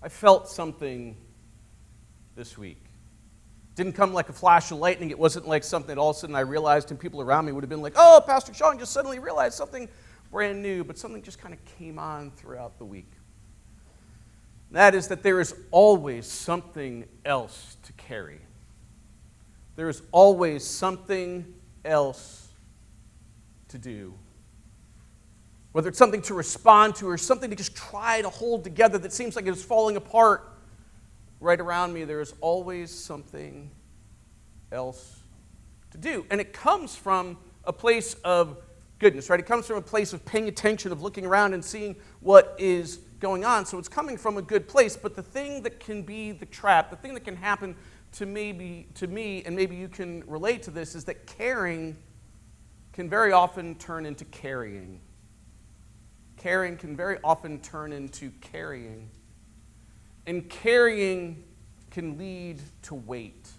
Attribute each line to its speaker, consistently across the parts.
Speaker 1: I felt something this week. It didn't come like a flash of lightning. It wasn't like something that all of a sudden I realized and people around me would have been like, oh, Pastor Sean just suddenly realized something brand new, but something just kind of came on throughout the week. That is that there is always something else to carry. There is always something else to do. Whether it's something to respond to or something to just try to hold together that seems like it's falling apart right around me, there is always something else to do. And it comes from a place of goodness, right? It comes from a place of paying attention, of looking around and seeing what is going on. So it's coming from a good place, but the thing that can be the trap, the thing that can happen to me, and maybe you can relate to this, is that caring can very often turn into carrying. Caring can very often turn into carrying. And carrying can lead to weight.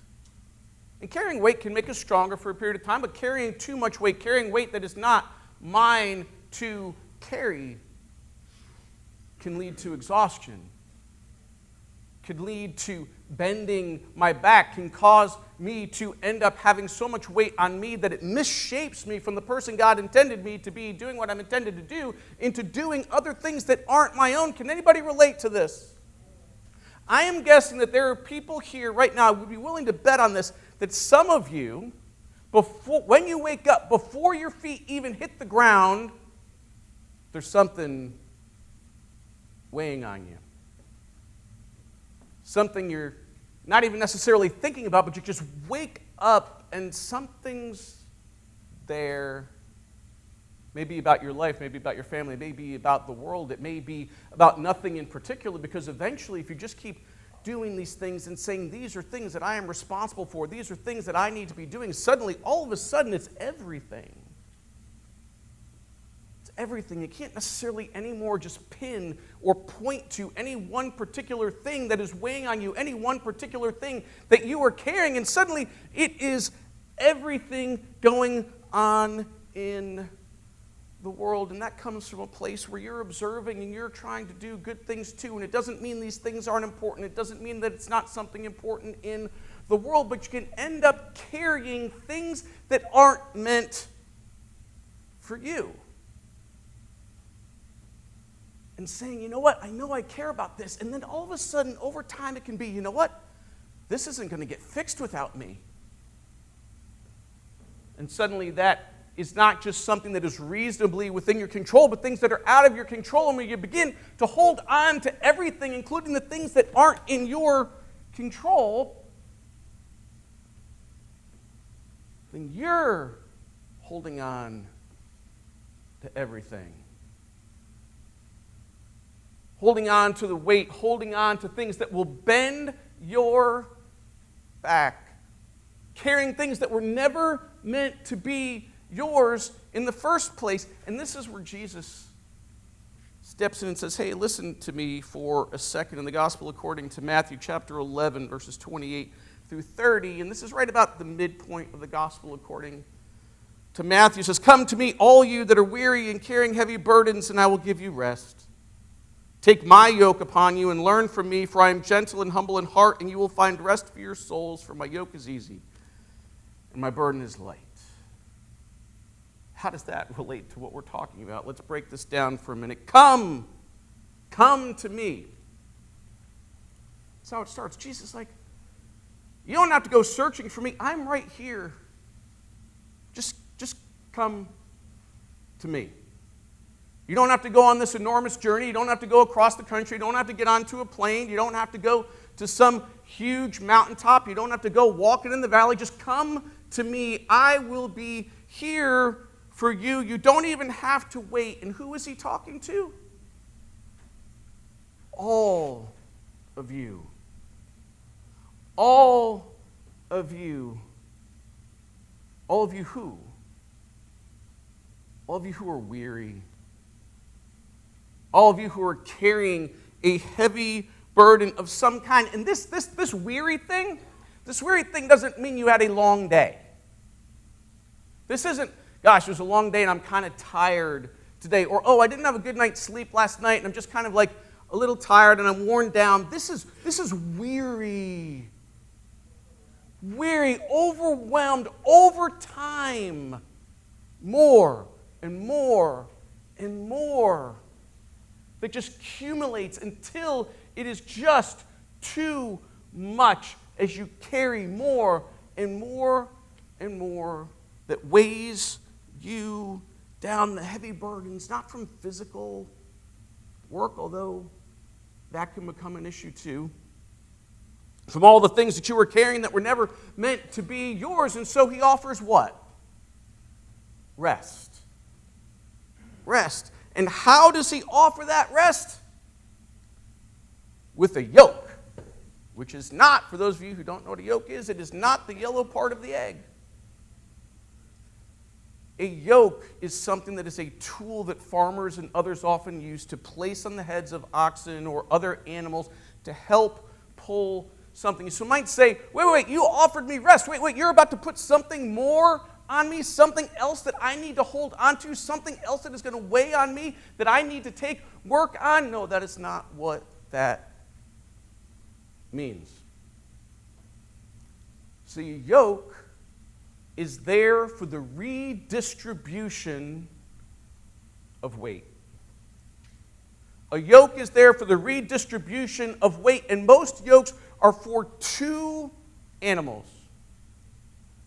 Speaker 1: And carrying weight can make us stronger for a period of time, but carrying too much weight, carrying weight that is not mine to carry, can lead to exhaustion, could lead to bending my back, can cause me to end up having so much weight on me that it misshapes me from the person God intended me to be, doing what I'm intended to do, into doing other things that aren't my own. Can anybody relate to this? I am guessing that there are people here right now, I would be willing to bet on this, that some of you, when you wake up, before your feet even hit the ground, there's something weighing on you. Something you're not even necessarily thinking about, but you just wake up and something's there. Maybe about your life, maybe about your family, maybe about the world. It may be about nothing in particular, because eventually if you just keep doing these things and saying, these are things that I am responsible for, these are things that I need to be doing, suddenly, all of a sudden, it's everything. It's everything. You can't necessarily anymore just pin or point to any one particular thing that is weighing on you, any one particular thing that you are carrying, and suddenly it is everything going on in the world. And that comes from a place where you're observing and you're trying to do good things too. And it doesn't mean these things aren't important. It doesn't mean that it's not something important in the world, but you can end up carrying things that aren't meant for you. And saying, you know what, I know I care about this. And then all of a sudden, over time, it can be, you know what, this isn't going to get fixed without me. And suddenly that is not just something that is reasonably within your control, but things that are out of your control. And when you begin to hold on to everything, including the things that aren't in your control, then you're holding on to everything. Holding on to the weight, holding on to things that will bend your back. Carrying things that were never meant to be yours in the first place. And this is where Jesus steps in and says, hey, listen to me for a second. In the Gospel according to Matthew chapter 11, verses 28 through 30, and this is right about the midpoint of the Gospel according to Matthew. It says, come to me, all you that are weary and carrying heavy burdens, and I will give you rest. Take my yoke upon you and learn from me, for I am gentle and humble in heart, and you will find rest for your souls, for my yoke is easy and my burden is light. How does that relate to what we're talking about? Let's break this down for a minute. Come to me. That's how it starts. Jesus is like, you don't have to go searching for me. I'm right here. Just come to me. You don't have to go on this enormous journey. You don't have to go across the country. You don't have to get onto a plane. You don't have to go to some huge mountaintop. You don't have to go walking in the valley. Just come to me. I will be here for you. You don't even have to wait. And who is he talking to? All of you. All of you. All of you who? All of you who are weary. All of you who are carrying a heavy burden of some kind. And this weary thing doesn't mean you had a long day. This isn't, gosh, it was a long day and I'm kind of tired today. Or, oh, I didn't have a good night's sleep last night and I'm just kind of like a little tired and I'm worn down. This is weary. Weary, overwhelmed, over time. More and more and more. That just accumulates until it is just too much as you carry more and more and more that weighs you down. The heavy burdens, not from physical work, although that can become an issue too. From all the things that you were carrying that were never meant to be yours. And so he offers what? Rest. Rest. And how does he offer that rest? With a yoke, which is not, for those of you who don't know what a yoke is, it is not the yellow part of the egg. A yoke is something that is a tool that farmers and others often use to place on the heads of oxen or other animals to help pull something. So you might say, wait, you offered me rest. Wait, you're about to put something more on me, something else that I need to hold on to, something else that is going to weigh on me that I need to take work on? No, that is not what that means. See, a yoke is there for the redistribution of weight. A yoke is there for the redistribution of weight, and most yokes are for two animals.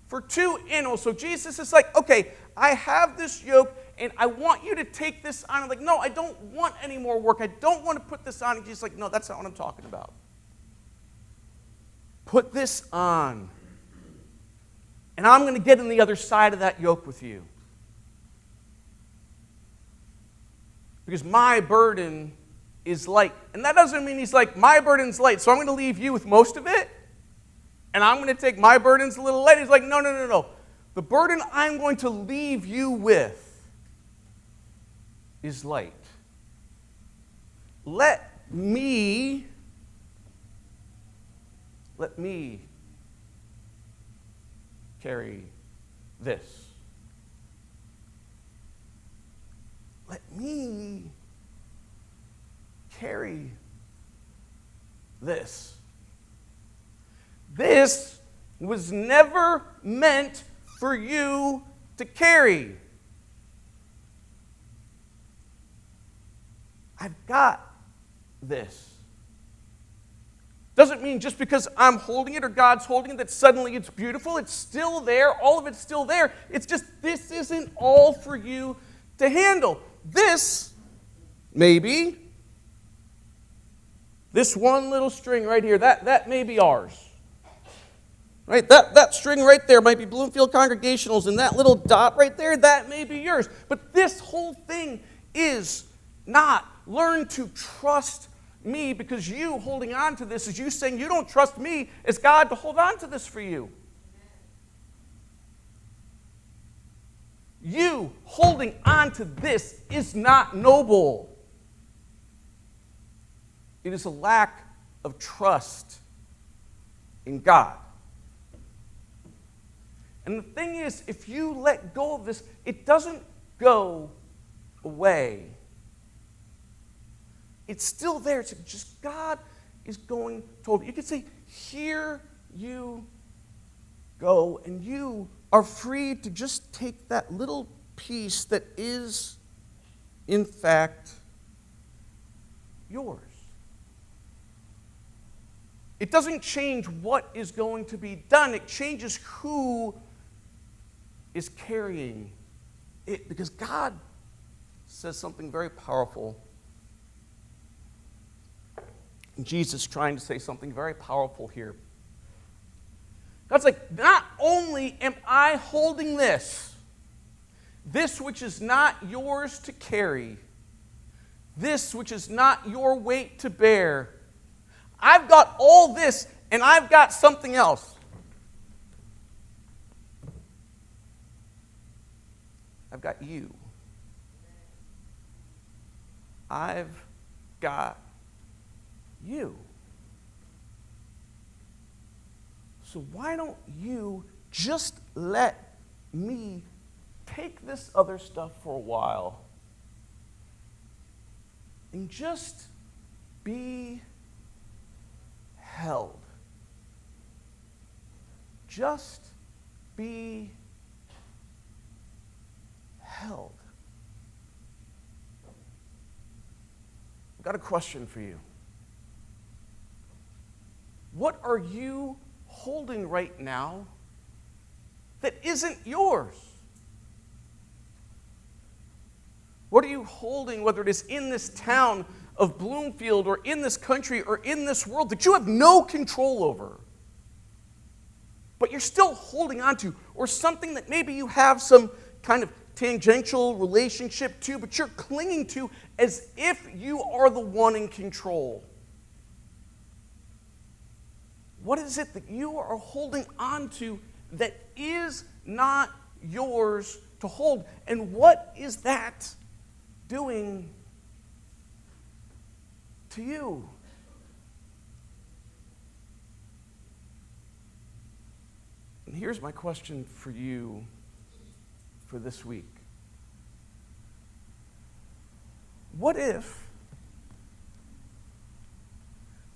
Speaker 1: For two animals. So Jesus is like, okay, I have this yoke, and I want you to take this on. I'm like, no, I don't want any more work. I don't want to put this on. And Jesus is like, no, that's not what I'm talking about. Put this on. And I'm going to get on the other side of that yoke with you. Because my burden is light. And that doesn't mean he's like, my burden's light, so I'm going to leave you with most of it. And I'm going to take my burdens a little light. He's like, no. The burden I'm going to leave you with is light. Let me carry this. Let me carry this. This was never meant for you to carry. I've got this. Doesn't mean just because I'm holding it or God's holding it that suddenly it's beautiful. It's still there. All of it's still there. It's just this isn't all for you to handle. This, maybe, this one little string right here, that may be ours. Right? That string right there might be Bloomfield Congregational's, and that little dot right there, that may be yours. But this whole thing is not. Learn to trust me, because you holding on to this is you saying you don't trust me as God to hold on to this for you. You holding on to this is not noble. It is a lack of trust in God. And the thing is, if you let go of this, it doesn't go away. It's still there. It's just God is going to hold it. You could say, here you go, and you are free to just take that little piece that is, in fact, yours. It doesn't change what is going to be done. It changes who is carrying it, because God says something very powerful. Jesus is trying to say something very powerful here. God's like, not only am I holding this which is not yours to carry, this which is not your weight to bear, I've got all this, and I've got something else. I've got you. I've got you. So why don't you just let me take this other stuff for a while and just be held. Just be held. I've got a question for you. What are you holding right now that isn't yours? What are you holding, whether it is in this town of Bloomfield or in this country or in this world, that you have no control over, but you're still holding on to, or something that maybe you have some kind of tangential relationship to, but you're clinging to as if you are the one in control? What is it that you are holding on to that is not yours to hold? And what is that doing to you? And here's my question for you for this week. What if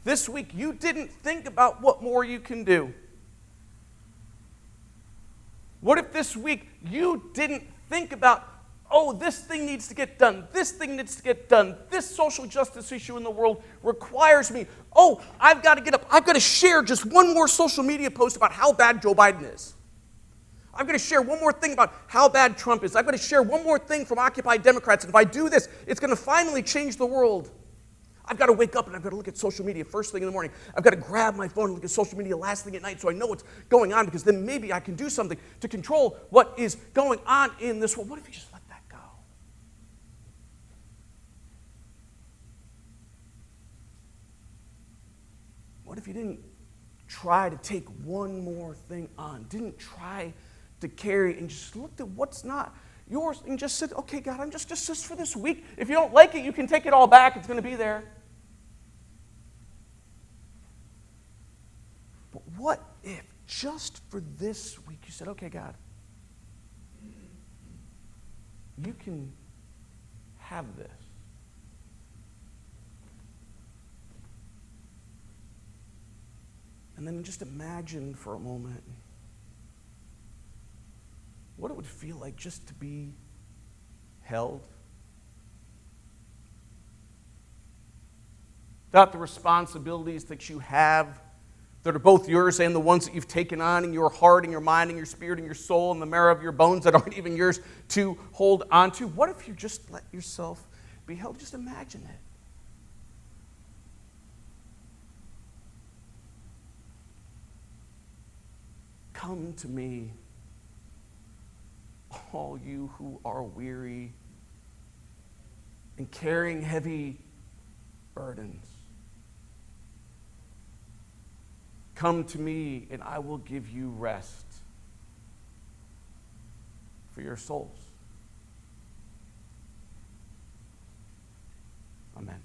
Speaker 1: this week you didn't think about what more you can do? What if this week you didn't think about, oh, this thing needs to get done, this thing needs to get done, this social justice issue in the world requires me, oh, I've got to get up, I've got to share just one more social media post about how bad Joe Biden is. I've got to share one more thing about how bad Trump is. I've got to share one more thing from Occupy Democrats, and if I do this, it's going to finally change the world. I've got to wake up and I've got to look at social media first thing in the morning. I've got to grab my phone and look at social media last thing at night so I know what's going on, because then maybe I can do something to control what is going on in this world. What if you just let that go? What if you didn't try to take one more thing on, didn't try to carry, and just looked at what's not yours and just said, okay, God, I'm just for this week. If you don't like it, you can take it all back. It's going to be there. But what if just for this week you said, okay, God, you can have this. And then just imagine for a moment what it would feel like just to be held. Without the responsibilities that you have that are both yours and the ones that you've taken on in your heart and your mind and your spirit and your soul and the marrow of your bones that aren't even yours to hold on to. What if you just let yourself be held? Just imagine it. Come to me, all you who are weary and carrying heavy burdens. Come to me, and I will give you rest for your souls. Amen.